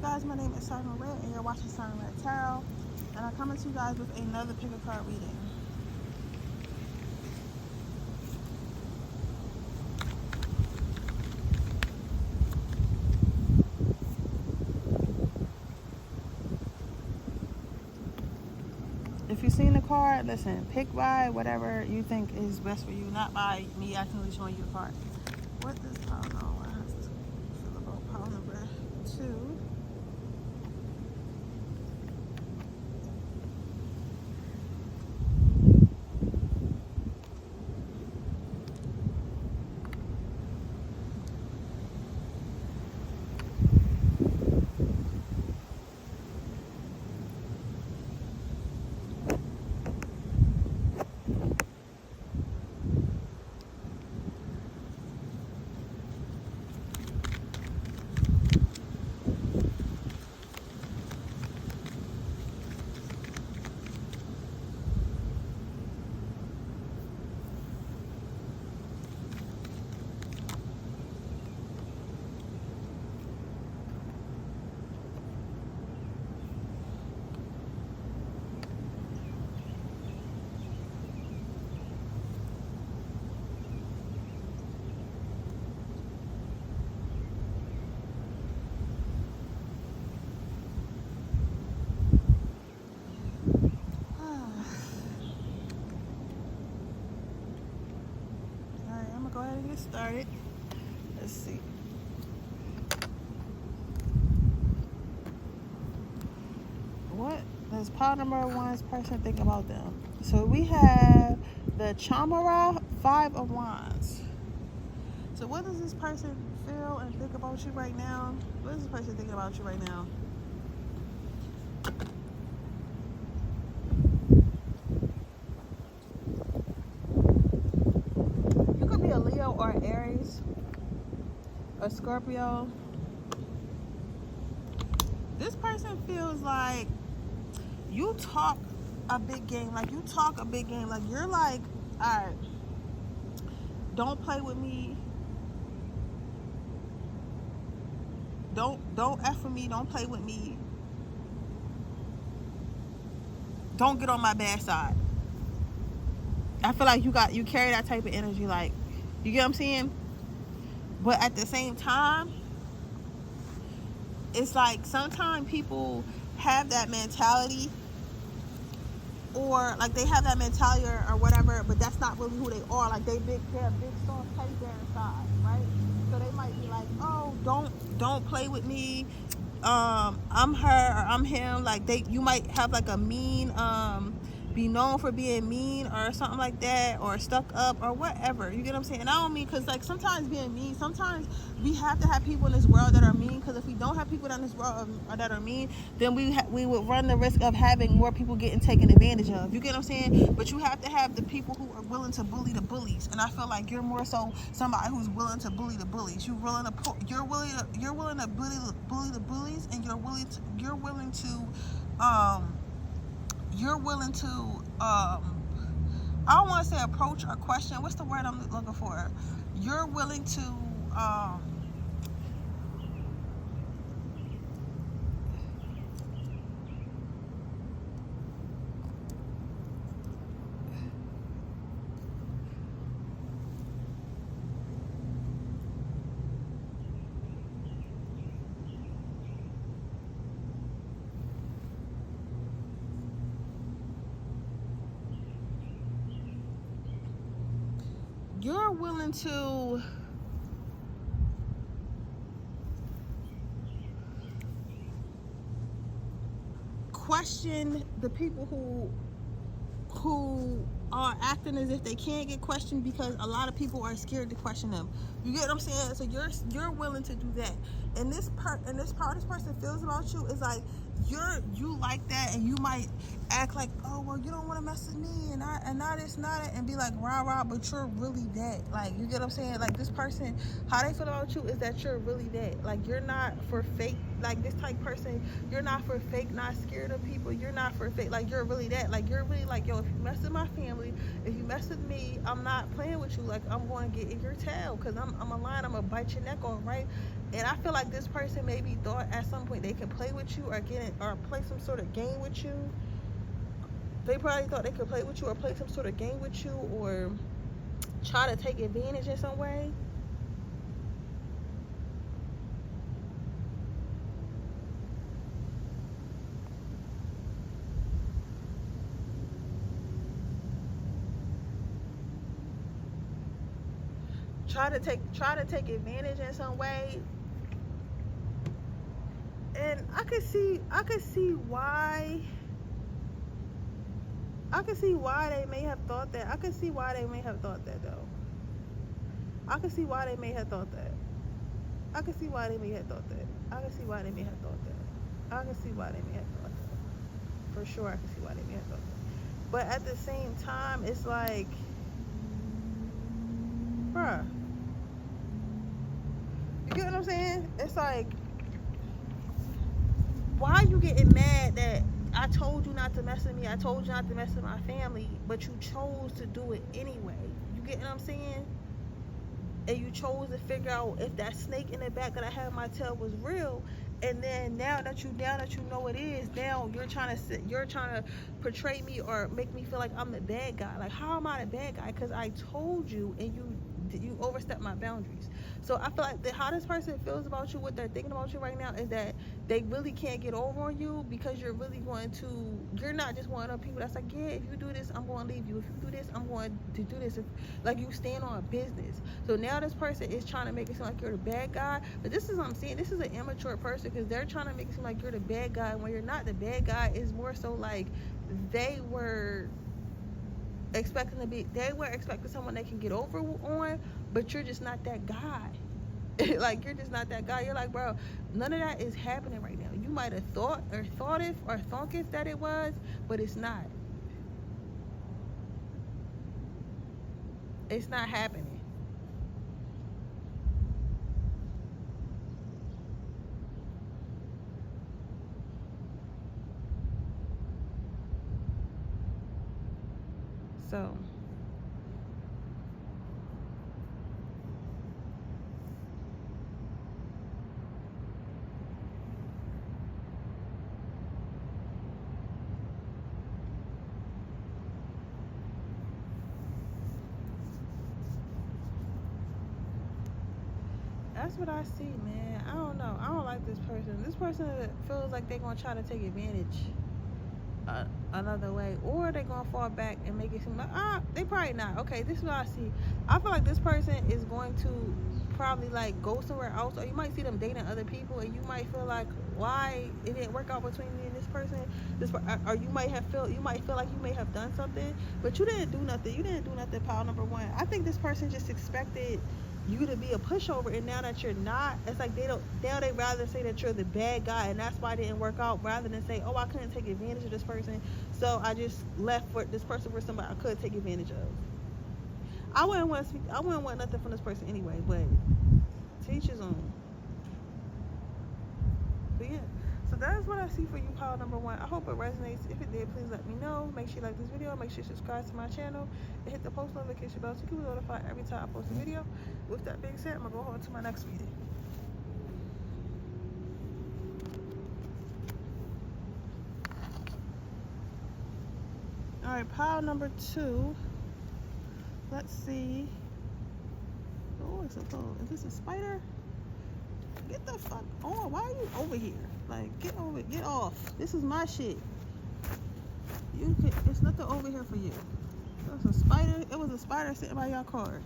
guys? My name is Sergeant Red, and you're watching Sergeant Red Tarot. And I'm coming to you guys with another pick a card reading. If you've seen the card, listen, pick by whatever you think is best for you, not by me accidentally showing you the card. What does pile know? I have to feel about pile number 2. Go ahead and get started. Let's see. What does pile number 1's person think about them? So we have the Chamara 5 of Wands. So what does this person feel and think about you right now? What is this person thinking about you right now? A Leo or Aries or Scorpio. This person feels like you talk a big game. Like you talk a big game. Like you're like, all right, don't play with me. Don't F with me. Don't play with me. Don't get on my bad side. I feel like you carry that type of energy. Like, you get what I'm saying? But at the same time, it's like sometimes people have that mentality, or like they have that mentality or whatever, but that's not really who they are. Like they're big soft teddy bear inside, right? So they might be like, oh, don't play with me. I'm her or I'm him. Like you might have like a mean be known for being mean or something like that, or stuck up or whatever. You get what I'm saying? And I don't mean, because like sometimes being mean, sometimes we have to have people in this world that are mean, because if we don't have people in this world that are mean, then we would run the risk of having more people getting taken advantage of. You get what I'm saying? But you have to have the people who are willing to bully the bullies, and I feel like you're more so somebody who's willing to bully the bullies. You're willing to bully the bullies, and you're willing to I don't want to say approach or question. What's the word I'm looking for? You're willing to question the people who are acting as if they can't get questioned, because a lot of people are scared to question them. You get what I'm saying? So you're willing to do that. And this part this person feels about you is like you like that, and you might act like, oh well, you don't want to mess with me, and not this, not it, and be like rah rah, but you're really that. Like, you get what I'm saying? Like, this person, how they feel about you is that you're really that. Like, you're not for fake. Like, this type person, you're not for fake, not scared of people. You're not for fake. Like, you're really that. Like, you're really like, yo, if you mess with my family, if you mess with me, I'm not playing with you. Like, I'm going to get in your tail, because I'm a lion. I'm going to bite your neck off, right? And I feel like this person maybe thought at some point they could play with you or or play some sort of game with you. They probably thought they could play with you or play some sort of game with you or try to take advantage in some way. Try to take advantage in some way. And I could see why they may have thought that. I could see why they may have thought that though. I could see why they may have thought that. I could see why they may have thought that. I could see why they may have thought that. I could see why they may have thought that. For sure I could see why they may have thought that. But at the same time, it's like, bruh, you get what I'm saying? It's like, why are you getting mad that I told you not to mess with me, I told you not to mess with my family, but you chose to do it anyway? You get what I'm saying? And you chose to figure out if that snake in the back that I had in my tail was real. And then now that you know it is, now you're trying to portray me or make me feel like I'm the bad guy. Like, how am I the bad guy? Because I told you and you overstepped my boundaries. So I feel like how this person feels about you, what they're thinking about you right now, is that they really can't get over on you because you're not just one of those people that's like, yeah, if you do this, I'm going to leave you. If you do this, I'm going to do this. Like, you stand on business. So now this person is trying to make it seem like you're the bad guy. But this is what I'm saying. This is an immature person because they're trying to make it seem like you're the bad guy when you're not the bad guy. It's more so like they were expecting someone they can get over on, but you're just not that guy. Like, you're just not that guy. You're like, bro, none of that is happening right now. You might have thought if that it was, but it's not. It's not happening. So that's what I see, man. I don't know. I don't like this person. This person feels like they're going to try to take advantage another way, or they're going to fall back and make it seem like, they probably not. Okay, this is what I see. I feel like this person is going to probably like go somewhere else, or you might see them dating other people, and you might feel like, why it didn't work out between me and this person. Or you might feel like you may have done something, but you didn't do nothing. You didn't do nothing, pile number one. I think this person just expected you to be a pushover, and now that you're not, it's like they rather say that you're the bad guy and that's why it didn't work out, rather than say, oh, I couldn't take advantage of this person, so I just left for this person for somebody I could take advantage of. I wouldn't want nothing from this person anyway, but teach his own. But yeah, so that is what I see for you, pile number one. I hope it resonates. If it did, please let me know. Make sure you like this video, make sure you subscribe to my channel, and hit the post notification bell so you can be notified every time I post a video. With that being said, I'm gonna go on to my next reading. All right, pile number two. Let's see. Oh, it's a little. Is this a spider? Get the fuck on. Why are you over here? Like, get off. This is my shit. It's nothing over here for you. It was a spider. It was a spider sitting by your card.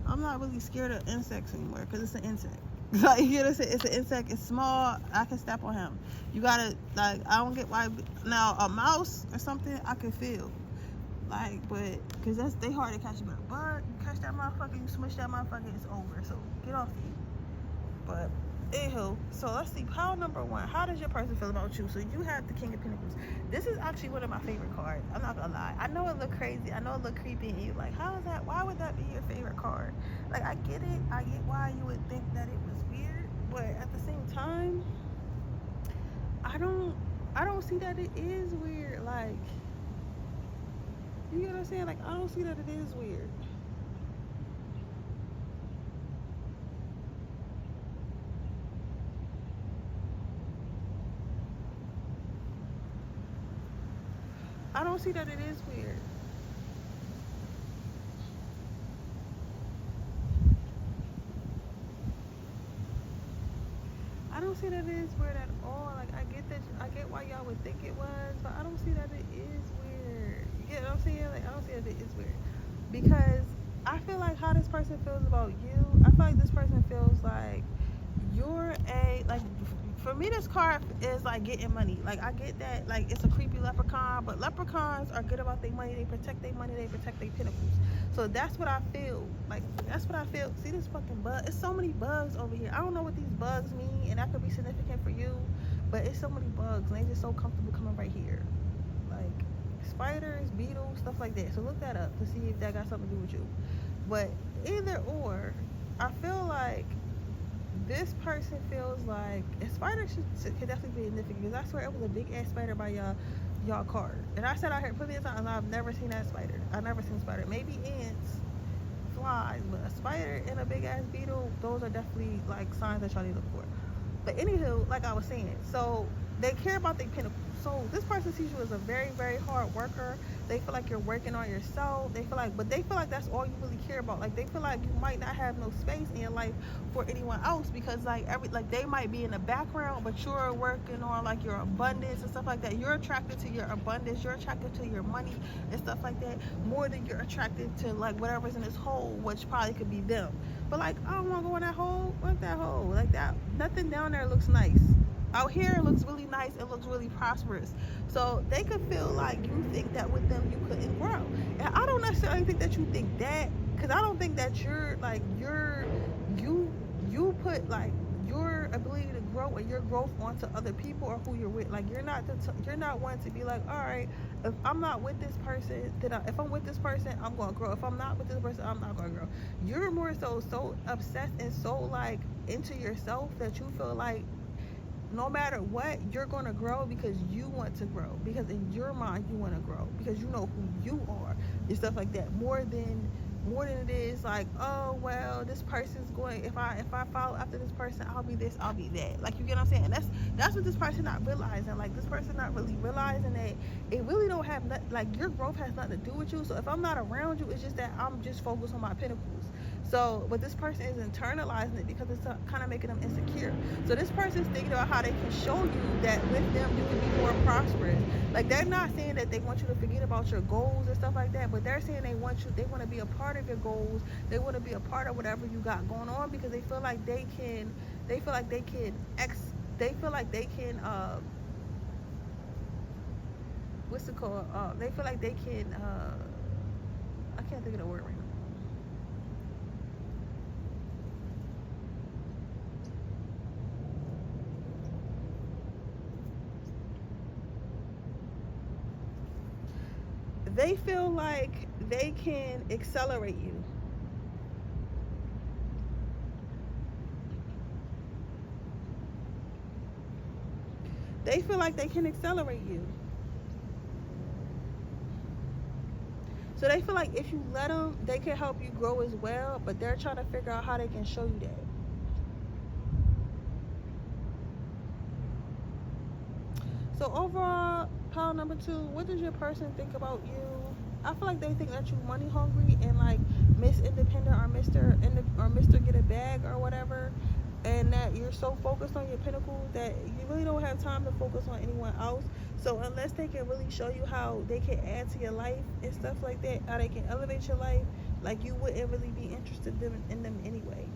I'm not really scared of insects anymore because it's an insect. Like, you know, it's an insect. It's small. I can step on him. You gotta, like, I don't get why. Now, a mouse or something, I can feel. Like, but, because they hard to catch. But a bird, you catch that motherfucker, you smush that motherfucker, it's over. So, get off me. But, anywho, so let's see. Pile number one. How does your person feel about you? So, you have the King of Pentacles. This is actually one of my favorite cards. I'm not gonna lie. I know it look crazy. I know it look creepy. And you're like, how is that? Why would that be your favorite card? Like, I get it. I get why you would think that it was weird. But at the same time, I don't see that it is weird. Like, you know what I'm saying? Like, I don't see that it is weird. I don't see that it is weird. I don't see that it is weird at all. Like I get that, I get why y'all would think it was, but I don't see that it is weird. You get what I'm saying? Like I don't see that it is weird because I feel like how this person feels about you. I feel like this person feels like you're a like. For me, this card is like getting money. Like I get that, like it's a creepy leprechaun, but leprechauns are good about their money. They protect their money. They protect their pinnacles. So that's what I feel. Like that's what I feel. See this fucking bug? It's so many bugs over here. I don't know what these bugs mean, and that could be significant for you, but it's so many bugs, and they just so comfortable coming right here. Like spiders, beetles, stuff like that. So look that up to see if that got something to do with you. But either or, I feel like this person feels like a spider could definitely be significant because I swear it was a big ass spider by y'all card. And I said I heard plenty of times I've never seen that spider. I've never seen a spider. Maybe ants, flies, but a spider and a big ass beetle, those are definitely like signs that y'all need to look for. But anywho, like I was saying, so they care about their pinnacle. So this person sees you as a very, very hard worker. They feel like you're working on yourself. They feel like, but they feel like that's all you really care about. Like they feel like you might not have no space in your life for anyone else because like they might be in the background, but you're working on like your abundance and stuff like that. You're attracted to your abundance. You're attracted to your money and stuff like that more than you're attracted to like whatever's in this hole, which probably could be them. But like I don't want to go in that hole. What that hole? Like that? Nothing down there looks nice. Out here it looks really nice, it looks really prosperous. So they could feel like you think that with them you couldn't grow. And I don't necessarily think that you think that, because I don't think that you're like you put like your ability to grow and your growth onto other people or who you're with. Like you're not one to be like, all right, if I'm not with this person, if I'm with this person, I'm gonna grow. If I'm not with this person, I'm not gonna grow. You're more so obsessed and so like into yourself that you feel like no matter what, you're going to grow because you want to grow. Because in your mind, you want to grow. Because you know who you are and stuff like that. More than it is like, oh, well, this person's going, if I follow after this person, I'll be this, I'll be that. Like, you get what I'm saying? And that's what this person not realizing. Like, this person not really realizing that it really don't have, like, your growth has nothing to do with you. So if I'm not around you, it's just that I'm just focused on my pinnacles. So, but this person is internalizing it because it's kind of making them insecure. So this person's thinking about how they can show you that with them you can be more prosperous. Like they're not saying that they want you to forget about your goals and stuff like that, but they're saying they want to be a part of your goals. They want to be a part of whatever you got going on because they feel like they can what's it called? They feel like they can I can't think of the word right now. They feel like they can accelerate you. They feel like they can accelerate you. So they feel like if you let them, they can help you grow as well, but they're trying to figure out how they can show you that. So overall, pile number 2, what does your person think about you? I feel like they think that you're money hungry and like Miss Independent or Mr. Get a Bag or whatever, and that you're so focused on your pinnacle that you really don't have time to focus on anyone else. So unless they can really show you how they can add to your life and stuff like that, how they can elevate your life, like you wouldn't really be interested in them anyway.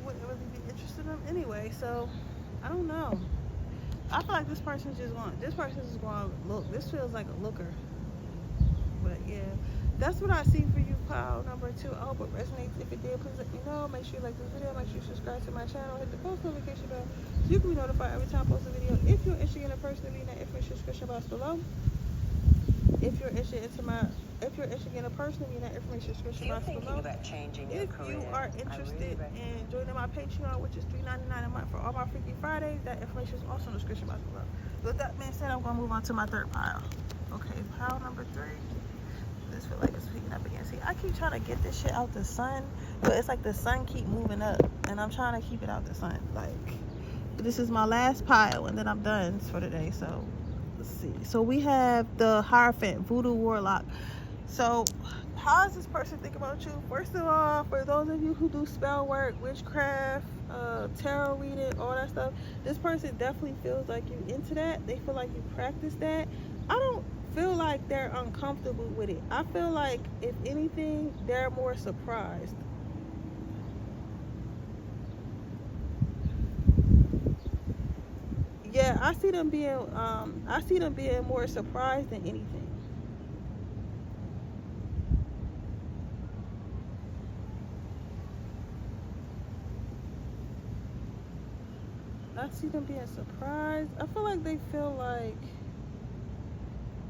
Wouldn't really be interested in them anyway. So I don't know. I feel like this person's just going to look. This feels like a looker. But yeah, that's what I see for you, pile number 2. I hope it resonates. If it did, please let me know. Make sure you like this video. Make sure you subscribe to my channel. Hit the post notification bell so you can be notified every time I post a video. If you're interested in a person reading that information description box below. If you're interested in a person reading that information description box below. If you are interested in joining my Patreon, which is $3.99 a month for all my Freaky Fridays, that information is also in the description box below. With that being said, I'm gonna move on to my third pile. Okay, pile number 3. This feel like it's heating up again. See, I keep trying to get this shit out the sun, but it's like the sun keep moving up, and I'm trying to keep it out the sun. Like, this is my last pile, and then I'm done for the day. So, let's see. So we have the Hierophant, Voodoo Warlock. So, how does this person think about you? First of all, for those of you who do spell work, witchcraft, tarot reading, all that stuff, this person definitely feels like you into that. They feel like you practice that. I don't feel like they're uncomfortable with it. I feel like, if anything, they're more surprised. Yeah, I see them being more surprised than anything. I see them being surprised. I feel like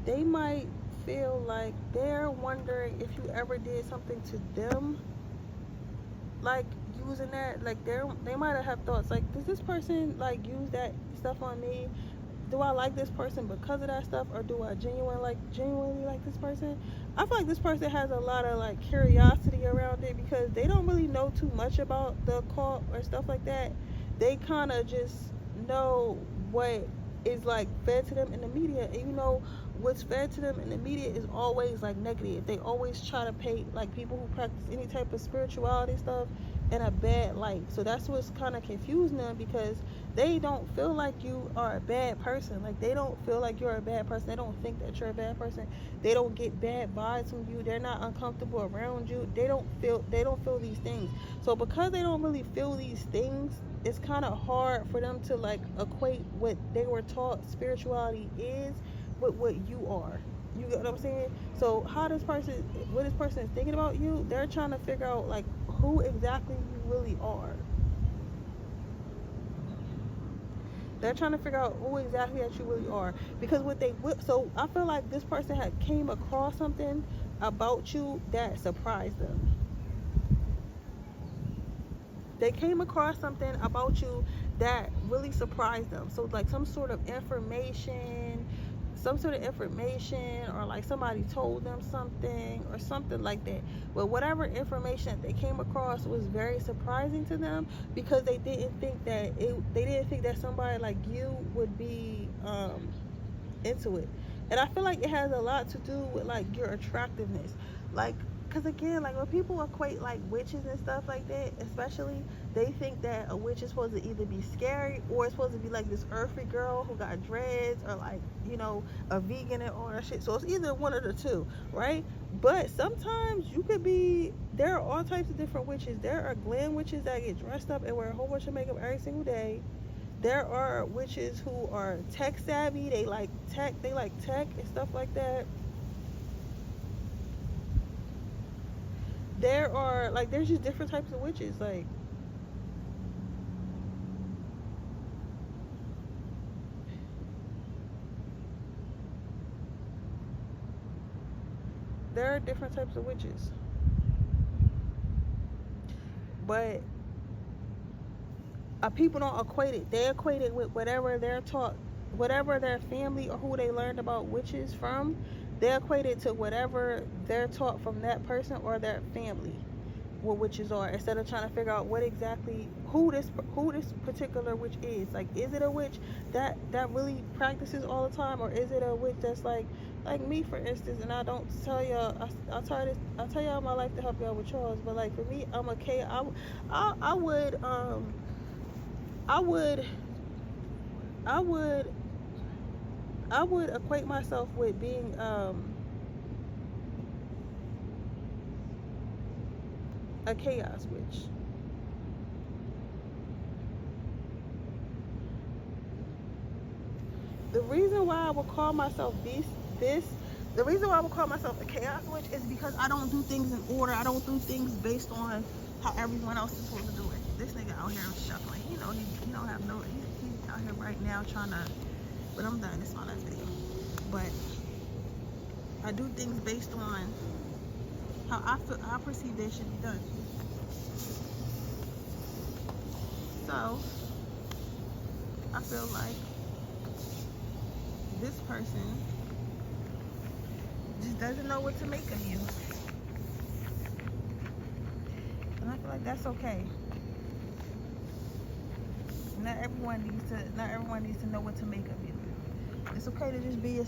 they might feel like they're wondering if you ever did something to them, like using that. Like they might have thoughts like, does this person like use that stuff on me? Do I like this person because of that stuff, or do I genuinely like this person? I feel like this person has a lot of like curiosity around it, because they don't really know too much about the occult or stuff like that. They kind of just know what is like fed to them in the media, and you know what's fed to them in the media is always like negative. They always try to paint like people who practice any type of spirituality stuff in a bad light. So that's what's kind of confusing them, because they don't feel like you are a bad person. Like, they don't feel like you're a bad person. They don't think that you're a bad person. They don't get bad vibes from you. They're not uncomfortable around you. They don't feel these things. So because they don't really feel these things, it's kind of hard for them to like equate what they were taught spirituality is with what you are. You get what I'm saying? So what this person is thinking about you, they're trying to figure out like who exactly you really are. They're trying to figure out who exactly that you really are, because so I feel like this person had came across something about you that surprised them. They came across something about you that really surprised them. So like some sort of information, or like somebody told them something or something like that. But whatever information that they came across was very surprising to them, because they didn't think that somebody like you would be into it. And I feel like it has a lot to do with like your attractiveness. Like, because again, like when people equate like witches and stuff like that, especially, they think that a witch is supposed to either be scary, or it's supposed to be like this earthy girl who got dreads, or like, you know, a vegan and all that shit. So it's either one of the two, right? But sometimes there are all types of different witches. There are glam witches that get dressed up and wear a whole bunch of makeup every single day. There are witches who are tech savvy. They like tech and stuff like that. There's just different types of witches. Like, there are different types of witches. But people don't equate it. They equate it with whatever they're taught, whatever their family or who they learned about witches from. They equate it to whatever they're taught from that person or their family, what witches are, instead of trying to figure out who this particular witch is. Like, is it a witch that really practices all the time, or is it a witch that's like me, for instance? And I don't tell y'all, I tell y'all my life to help y'all with yours, but like for me, I'm okay. I would equate myself with being a chaos witch. The reason why I would call myself this The reason why I would call myself a chaos witch is because I don't do things in order. I don't do things based on how everyone else is supposed to do it. This nigga out here shuffling. You know, he don't have no, he's out here right now trying to, but I'm done. It's my last video. But I do things based on how I feel, I perceive they should be done. So I feel like this person just doesn't know what to make of you, and I feel like that's okay. Not everyone needs to know what to make of you. It's okay to just be yourself.